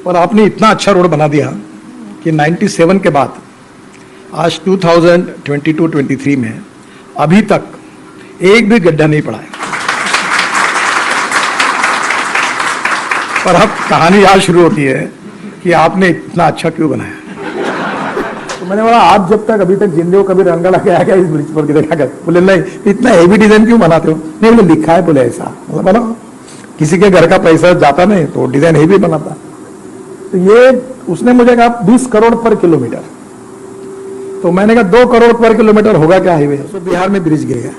और आपने इतना अच्छा रोड बना दिया कि 97 के बाद आज 2022-23 में अभी तक एक भी गड्ढा नहीं पड़ा है। पर अब कहानी यहाँ शुरू होती है कि आपने इतना अच्छा क्यों बनाया। तो मैंने बोला आप जब तक अभी तक जिंदे हो कभी रंगा लगा क्या इस ब्रिज पर देखा कर? बोले नहीं, इतना हेवी डिजाइन क्यों बनाते हो? नहीं बोले लिखा है, बोले ऐसा। मतलब बोला किसी के घर का पैसा जाता नहीं तो डिजाइन हेवी बनाता। तो ये उसने मुझे कहा 20 करोड़ पर किलोमीटर। तो मैंने कहा 2 करोड़ पर किलोमीटर होगा क्या हाईवे? तो बिहार में ब्रिज गिर गया।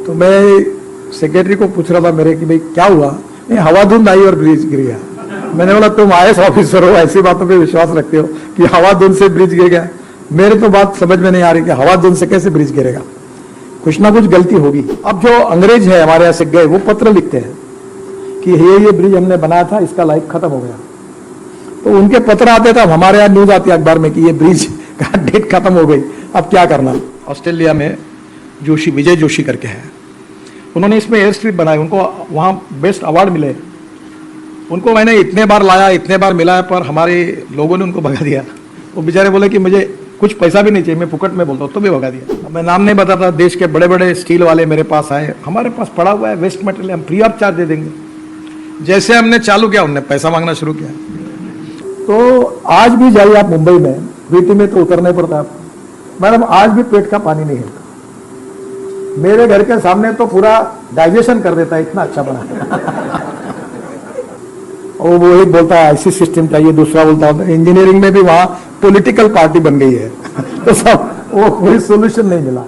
तो मैं सेक्रेटरी को पूछ रहा था मेरे कि भाई क्या हुआ? नहीं, हवा धुंध आई और ब्रिज गिर गया। मैंने बोला तुम IAS ऑफिसर हो, ऐसी बातों पे विश्वास रखते हो कि हवा धुंध से ब्रिज गिर गया? मेरे तो बात समझ में नहीं आ रही कि हवा धुंध से कैसे ब्रिज गिरेगा। कुछ ना कुछ गलती होगी। अब जो अंग्रेज है हमारे यहाँ से गए वो पत्र लिखते हैं कि ये ब्रिज हमने बनाया था, इसका लाइफ खत्म हो गया। तो उनके पत्र आते थे, हमारे यहाँ न्यूज आती है अखबार में कि ये ब्रिज का डेट खत्म हो गई, अब क्या करना। ऑस्ट्रेलिया में जोशी, विजय जोशी करके है, उन्होंने इसमें एयर स्ट्रिप बनाई, उनको वहाँ बेस्ट अवार्ड मिले। उनको मैंने इतने बार लाया, इतने बार मिलाया, पर हमारे लोगों ने उनको भगा दिया। वो बेचारे बोले कि मुझे कुछ पैसा भी नहीं चाहिए, मैं फुकट में बोलता हूँ, तो भी भगा दिया। अब मैं नाम नहीं बताता, देश के बड़े बड़े स्टील वाले मेरे पास आए, हमारे पास पड़ा हुआ है वेस्ट मटेरियल, हम फ्री ऑफ चार्ज दे देंगे। जैसे हमने चालू किया उन्होंने पैसा मांगना शुरू किया। तो आज भी जाइए आप मुंबई में, वीटी में तो उतरना ही पड़ता है आपको। मैडम आज भी पेट का पानी नहीं हिलता। मेरे घर के सामने तो पूरा डाइजेशन कर देता है, इतना अच्छा बना। और वो एक बोलता है ऐसी सिस्टम चाहिए, दूसरा बोलता है इंजीनियरिंग में भी वहां पॉलिटिकल पार्टी बन गई है। तो सब वो कोई सोल्यूशन नहीं मिला।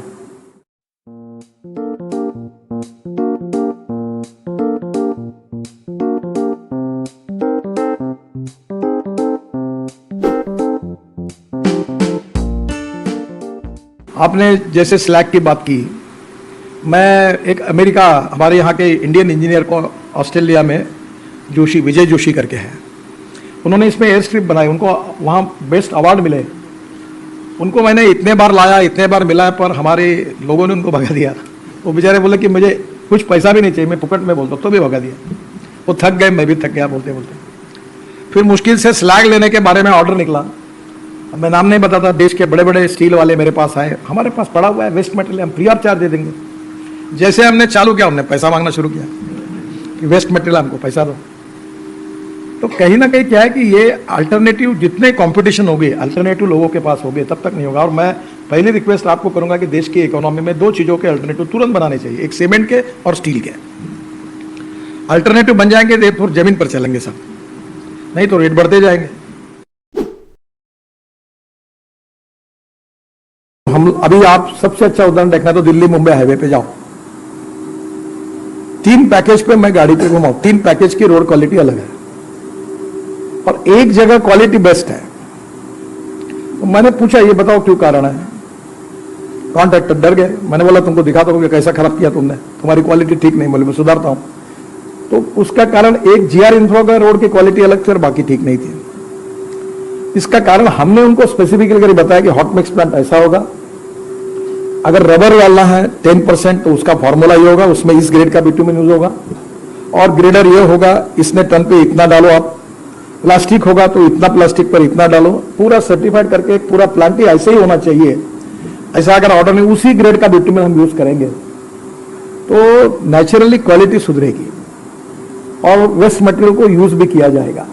आपने जैसे स्लैग की बात की, मैं एक अमेरिका, हमारे यहाँ के इंडियन इंजीनियर को ऑस्ट्रेलिया में जोशी, विजय जोशी करके है, उन्होंने इसमें एयर स्ट्रिप बनाई, उनको वहाँ बेस्ट अवार्ड मिले। उनको मैंने इतने बार लाया, इतने बार मिलाया, पर हमारे लोगों ने उनको भगा दिया। वो बेचारे बोले कि मुझे कुछ पैसा भी नहीं चाहिए, मैं फुकट में बोलता हूँ, तो भी भगा दिया। वो थक गए, मैं भी थक गया बोलते बोलते। फिर मुश्किल से स्लैग लेने के बारे में ऑर्डर निकला। अब मैं नाम नहीं बताता, देश के बड़े बड़े स्टील वाले मेरे पास आए, हमारे पास पड़ा हुआ है वेस्ट मटेरियल, हम फ्री ऑफ चार्ज दे देंगे। जैसे हमने चालू किया उन्होंने पैसा मांगना शुरू किया कि वेस्ट मटेरियल हमको पैसा दो। तो कहीं ना कहीं क्या है कि ये अल्टरनेटिव, जितने कंपटीशन होगी, अल्टरनेटिव लोगों के पास होंगे, तब तक नहीं होगा। और मैं पहली रिक्वेस्ट आपको करूंगा कि देश की इकोनॉमी में 2 चीज़ों के अल्टरनेटिव तुरंत बनाने चाहिए, एक सीमेंट के और स्टील के। अल्टरनेटिव बन जाएंगे तो फिर जमीन पर चलेंगे सब, नहीं तो रेट बढ़ते जाएंगे। हम अभी आप सबसे अच्छा उदाहरण देखना तो दिल्ली मुंबई हाईवे पे जाओ, 3 पैकेज पे मैं गाड़ी पे घुमाऊं, 3 पैकेज की रोड क्वालिटी अलग है और एक जगह क्वालिटी बेस्ट है। तो मैंने पूछा ये बताओ क्यों कारण है? कॉन्ट्रैक्टर डर गए। मैंने बोला तुमको दिखाता हूँ कि कैसा खराब किया तुमने, तुम्हारी क्वालिटी ठीक नहीं। बोले मैं सुधारता हूँ। तो उसका कारण एक GR इंफ्रा का रोड की क्वालिटी अलग थी और बाकी ठीक नहीं थी। इसका कारण हमने उनको स्पेसिफिकली बताया कि हॉट मिक्स प्लांट ऐसा होगा, अगर रबर डालना है 10% तो उसका फॉर्मूला ये होगा, उसमें इस ग्रेड का बिटुमिन यूज होगा, और ग्रेडर ये होगा, इसने टन पे इतना डालो आप, प्लास्टिक होगा तो इतना प्लास्टिक पर इतना डालो, पूरा सर्टिफाइड करके एक पूरा प्लांट ही ऐसे ही होना चाहिए। ऐसा अगर ऑर्डर में उसी ग्रेड का बिटुमिन हम यूज करेंगे तो नेचुरली क्वालिटी सुधरेगी और वेस्ट मटेरियल को यूज भी किया जाएगा।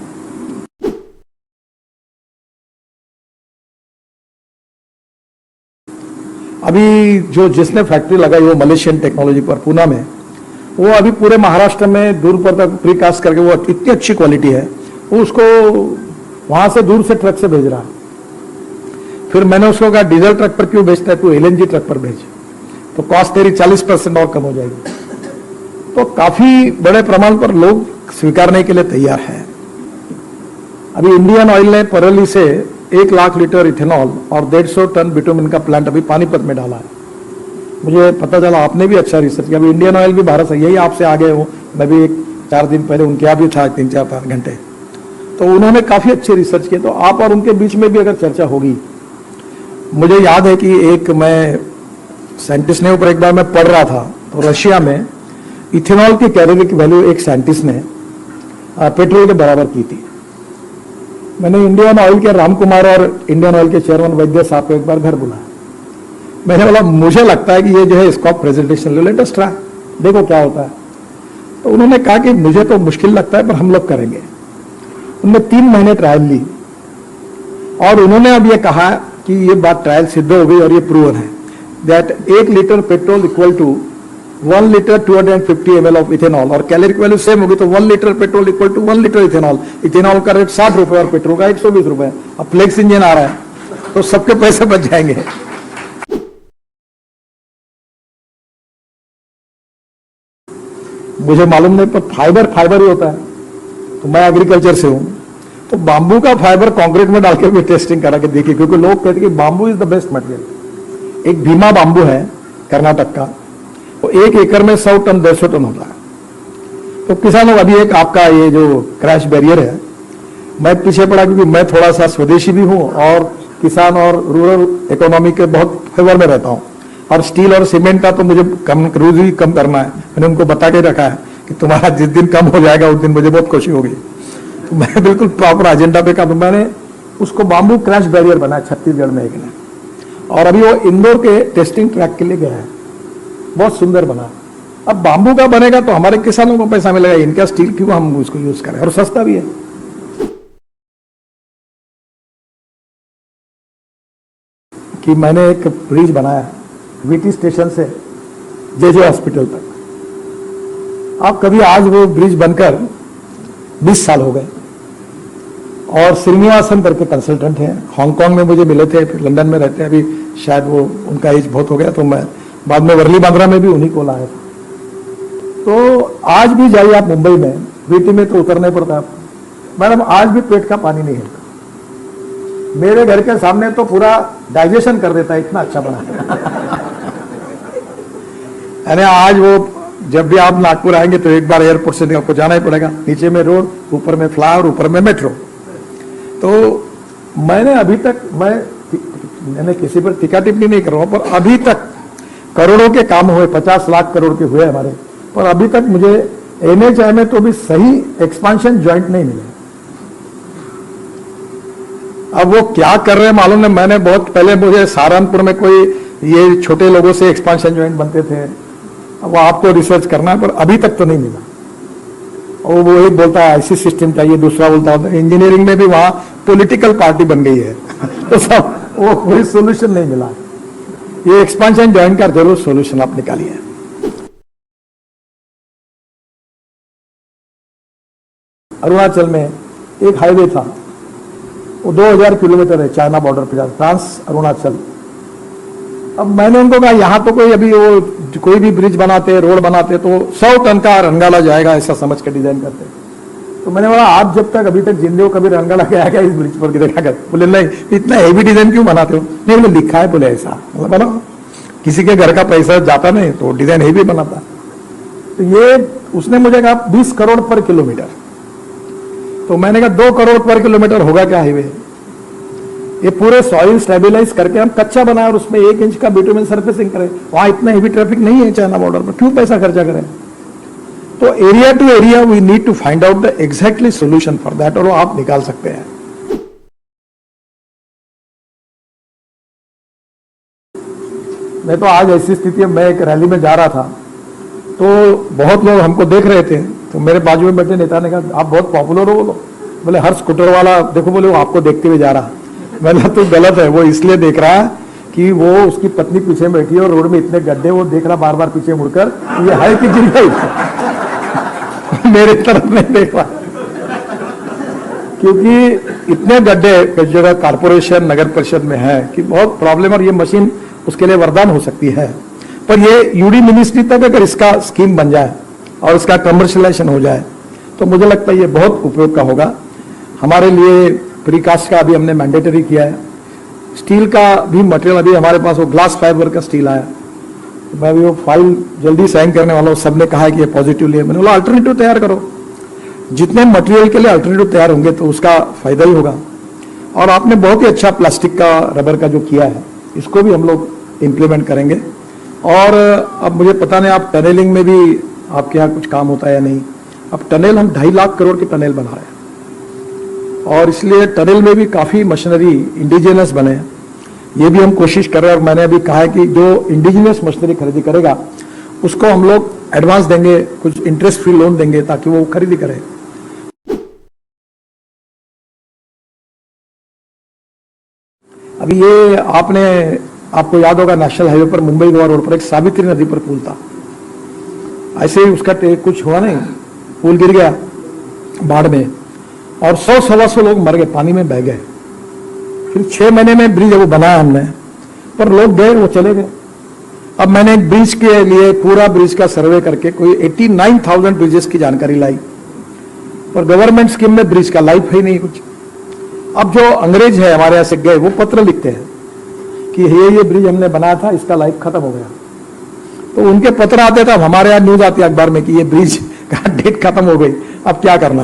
अभी जो जिसने फैक्ट्री लगाई वो मलेशियन टेक्नोलॉजी पर पूना में, वो अभी पूरे महाराष्ट्र में दूर पर तक प्रीकास्ट करके, वो इतनी अच्छी क्वालिटी है, वो उसको वहां से दूर से ट्रक से भेज रहा है। फिर मैंने उसको कहा डीजल ट्रक पर क्यों भेजता है, तू LNG ट्रक पर भेज, तो कॉस्ट तेरी 40% और कम हो जाएगी। तो काफी बड़े प्रमाण पर लोग स्वीकारने के लिए तैयार है। अभी इंडियन ऑयल ने परली से 1 लाख लीटर इथेनॉल और 150 टन बिटुमिन का प्लांट अभी पानीपत में डाला है। मुझे पता चला आपने भी अच्छा रिसर्च किया। अभी इंडियन ऑयल भी भारत से, यही आपसे आगे हो, मैं भी 4 दिन पहले उनके यहाँ भी था 3-4 घंटे, तो उन्होंने काफी अच्छे रिसर्च किए। तो आप और उनके बीच में भी अगर चर्चा होगी, मुझे याद है कि एक मैं साइंटिस्ट ने ऊपर एक बार मैं पढ़ रहा था, तो रशिया में इथेनॉल की कैलोरी की वैल्यू एक साइंटिस्ट ने पेट्रोल के बराबर की थी। मैंने इंडियन ऑयल के राम कुमार और इंडियन ऑयल के चेयरमैन वैद्य साहब को एक बार घर बुलाया। मैंने बोला मुझे लगता है कि ये जो है इसको प्रेजेंटेशन ले, लेटेस्ट ट्राई, देखो क्या होता है। तो उन्होंने कहा कि मुझे तो मुश्किल लगता है पर हम लोग करेंगे। उनने 3 महीने ट्रायल ली और उन्होंने अब ये कहा कि ये बात ट्रायल सिद्ध हो गई और ये प्रूवन है that 1 litre petrol equal to 1 litre 250 ml of ethanol, और कैलोरिक वैल्यू सेम होगी तो 1 litre petrol equal to 1 litre ethanol. Ethanol का रेट 60 रुपए और पेट्रोल का 120 रुपए। अब फ्लेक्स इंजन आ रहा है तो सबके पैसे बच जाएंगे। मुझे मालूम नहीं पर फाइबर ही होता है, तो मैं एग्रीकल्चर से हूं, तो बांबू का फाइबर कंक्रीट में डाल के भी टेस्टिंग करा के देखिए, क्योंकि लोग कहते हैं कि bamboo is the best material. एक भीमा बांबू है कर्नाटक का, वो 1 एकड़ में 100 टन 150 टन होता है। तो किसानों, अभी एक आपका ये जो क्रैश बैरियर है, मैं पीछे पड़ा क्योंकि मैं थोड़ा सा स्वदेशी भी हूं और किसान और रूरल इकोनॉमी के बहुत फेवर में रहता हूं, और स्टील और सीमेंट का तो मुझे रोज ही कम करना है। मैंने उनको बता के रखा है कि तुम्हारा जिस दिन कम हो जाएगा उस दिन मुझे बहुत खुशी होगी। तो मैं बिल्कुल प्रॉपर एजेंडा पे काम, मैंने उसको बांबू क्रैश बैरियर बनाया छत्तीसगढ़ में एक ने, और अभी वो इंदौर के टेस्टिंग ट्रैक के लिए गया है, बहुत सुंदर बना। अब बांबू का बनेगा तो हमारे किसानों को पैसा मिलेगा, इनका स्टील क्यों हम उसको यूज करें, और सस्ता भी है। कि मैंने एक ब्रिज बनाया वीटी स्टेशन से जेजे हॉस्पिटल तक। अब कभी आज वो ब्रिज बनकर 20 साल हो गए, और श्रीनिवासन करके कंसल्टेंट हैं, हांगकांग में मुझे मिले थे, फिर लंदन में रहते हैं, अभी शायद वो उनका एज बहुत हो गया, तो मैं बाद में वर्ली बांद्रा में भी उन्हीं को लाया था। तो आज भी जाइए आप मुंबई में, वीटी में तो उतरना पड़ता है आपको, मैडम आज भी पेट का पानी नहीं है। मेरे घर के सामने तो पूरा डाइजेशन कर देता है, इतना अच्छा बना है। यानी आज वो जब भी आप नागपुर आएंगे तो एक बार एयरपोर्ट से आपको जाना ही पड़ेगा, नीचे में रोड, ऊपर में फ्लाईओवर, ऊपर में मेट्रो। तो मैंने अभी तक, मैंने किसी पर टीका टिप्पणी नहीं कर रहा हूं, पर अभी तक करोड़ों के काम हुए, 50 लाख करोड़ के हुए हमारे, पर अभी तक मुझे एनएचआई में तो भी सही एक्सपांशन ज्वाइंट नहीं मिले। अब वो क्या कर रहे हैं मालूम नहीं। मैंने बहुत पहले, मुझे सहारनपुर में कोई ये छोटे लोगों से एक्सपांशन ज्वाइंट बनते थे, अब वो आपको रिसर्च करना है, पर अभी तक तो नहीं मिला। और वो एक बोलता है ऐसी सिस्टम चाहिए, दूसरा बोलता है इंजीनियरिंग में भी वहां पॉलिटिकल पार्टी बन गई है। तो सब वो कोई सोल्यूशन नहीं मिला। ये एक्सपांशन ज्वाइंट का जरूर सोल्यूशन आप निकालिए। अरुणाचल में एक हाईवे था, वो 2000 किलोमीटर है, चाइना बॉर्डर पे, ट्रांस अरुणाचल। अब मैंने उनको कहा यहाँ तो कोई अभी वो कोई भी ब्रिज बनाते, रोड बनाते तो 100 टन का रंगाला जाएगा ऐसा समझ के डिजाइन करते। तो मैंने बोला आप जब तक अभी तक जिंदे हो कभी रंगाला के आएगा इस ब्रिज पर देखा कर। बोले नहीं, इतना हेवी डिजाइन क्यों बनाते हो? नहीं, बोले लिखा है, बोले ऐसा। बोला किसी के घर का पैसा जाता नहीं तो डिजाइन हेवी बनाता। तो ये उसने मुझे कहा 20 करोड़ पर किलोमीटर। तो मैंने कहा 2 करोड़ पर किलोमीटर होगा क्या हाईवे? ये पूरे सॉइल स्टेबलाइज करके हम कच्चा बनाए और उसमें 1 इंच का बिटुमेन सरफेसिंग करें। वहां इतना हेवी ट्रैफिक नहीं है चाइना बॉर्डर पर, क्यों पैसा खर्चा करें? तो area to area we need to find out the exactly solution for that, और वो आप निकाल सकते हैं। मैं तो आज ऐसी स्थिति है, मैं एक रैली में जा रहा था तो बहुत लोग हमको देख रहे थे, तो मेरे बाजू में बैठे नेता ने कहा आप बहुत पॉपुलर हो। बोले हर स्कूटर वाला देखो, बोले वो आपको देखते हुए जा रहा। मैंने तो गलत है, वो इसलिए देख रहा है कि वो उसकी पत्नी पीछे बैठी है और रोड में इतने गड्ढे, वो देख रहा बार बार पीछे मुड़कर ये है कि गिर गई। मेरे तरफ नहीं देख रहा, क्योंकि इतने गड्ढे कुछ जगह कारपोरेशन नगर परिषद में है कि बहुत प्रॉब्लम, और ये मशीन उसके लिए वरदान हो सकती है। पर ये यूडी मिनिस्ट्री तक अगर इसका स्कीम बन जाए और इसका कमर्शियलाइजेशन हो जाए तो मुझे लगता है ये बहुत उपयोग का होगा हमारे लिए। प्रीकास्ट का अभी हमने मैंडेटरी किया है। स्टील का भी मटेरियल अभी हमारे पास वो ग्लास फाइबर का स्टील आया, तो मैं भी वो फाइल जल्दी साइन करने वाला हूँ। सबने कहा है कि ये पॉजिटिवली है, मैंने बोला अल्टरनेटिव तैयार करो। जितने मटेरियल के लिए अल्टरनेटिव तैयार होंगे तो उसका फायदा ही होगा। और आपने बहुत ही अच्छा प्लास्टिक का, रबर का जो किया है, इसको भी हम लोग इम्प्लीमेंट करेंगे। और अब मुझे पता नहीं आप टनलिंग में भी आपके यहाँ कुछ काम होता है या नहीं। अब टनल हम 2.5 लाख करोड़ के टनल बना रहे हैं, और इसलिए टनल में भी काफ़ी मशीनरी इंडिजिनस बने हैं। ये भी हम कोशिश कर रहे हैं और मैंने अभी कहा है कि जो इंडिजिनियस मशीनरी खरीदी करेगा उसको हम लोग एडवांस देंगे, कुछ इंटरेस्ट फ्री लोन देंगे ताकि वो खरीदी करे। अभी ये आपको याद होगा, नेशनल हाईवे पर मुंबई गोवा रोड पर एक सावित्री नदी पर पुल था। ऐसे ही उसका कुछ हुआ नहीं, पुल गिर गया बाढ़ में और 100-125 लोग मर गए, पानी में बह गए। फिर 6 महीने में ब्रिज वो बनाया हमने, पर लोग गए, वो चले गए। अब मैंने एक ब्रिज के लिए पूरा ब्रिज का सर्वे करके कोई 89,000 ब्रिजेस की जानकारी लाई, पर गवर्नमेंट स्कीम में ब्रिज का लाइफ ही नहीं कुछ। अब जो अंग्रेज है हमारे यहां से गए, वो पत्र लिखते हैं कि ये ब्रिज हमने बनाया था, इसका लाइफ खत्म हो गया। तो उनके पत्र आते थे, हमारे यहाँ न्यूज आती है अखबार में कि ये ब्रिज का डेट खत्म हो गई, अब क्या करना।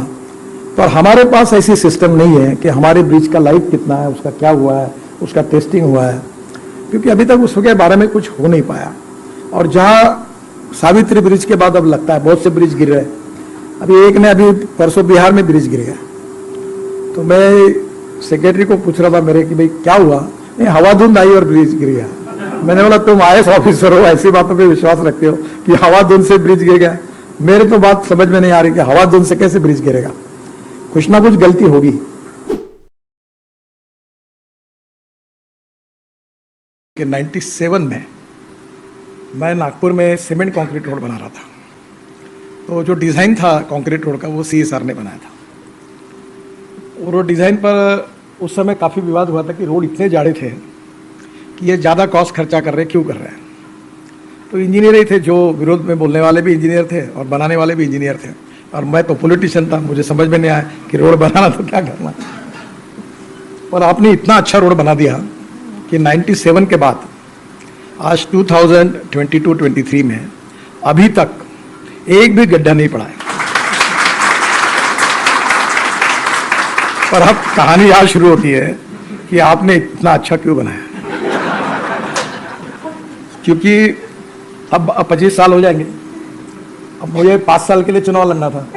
पर हमारे पास ऐसी सिस्टम नहीं है कि हमारे ब्रिज का लाइफ कितना है, उसका क्या हुआ है, उसका टेस्टिंग हुआ है, क्योंकि अभी तक उसके बारे में कुछ हो नहीं पाया। और जहाँ सावित्री ब्रिज के बाद अब लगता है बहुत से ब्रिज गिर रहे। अभी परसों बिहार में ब्रिज गिर गया, तो मैं सेक्रेटरी को पूछ रहा था मेरे कि भाई क्या हुआ। नहीं, हवा धुंध आई और ब्रिज गिर गया। मैंने बोला तुम IAS ऑफिसर हो, ऐसी बातों पे विश्वास रखते हो कि हवा धुंध से ब्रिज गिर गया। मेरे तो बात समझ में नहीं आ रही कि हवा धुंध से कैसे ब्रिज गिरेगा, कुछ ना कुछ गलती होगी। कि 97 में मैं नागपुर में सीमेंट कंक्रीट रोड बना रहा था, तो जो डिज़ाइन था कंक्रीट रोड का वो CSR ने बनाया था। और वो डिज़ाइन पर उस समय काफ़ी विवाद हुआ था कि रोड इतने जाड़े थे कि ये ज़्यादा कॉस्ट खर्चा कर रहे, क्यों कर रहे हैं। तो इंजीनियर ही थे, जो विरोध में बोलने वाले भी इंजीनियर थे और बनाने वाले भी इंजीनियर थे, और मैं तो पॉलिटिशियन था, मुझे समझ में नहीं आया कि रोड बनाना तो क्या करना। और आपने इतना अच्छा रोड बना दिया कि 97 के बाद आज 2022-23 में अभी तक एक भी गड्ढा नहीं पड़ा है। पर अब कहानी आज शुरू होती है कि आपने इतना अच्छा क्यों बनाया। क्योंकि अब 25 साल हो जाएंगे, अब मुझे 5 साल के लिए चुनाव लड़ना था।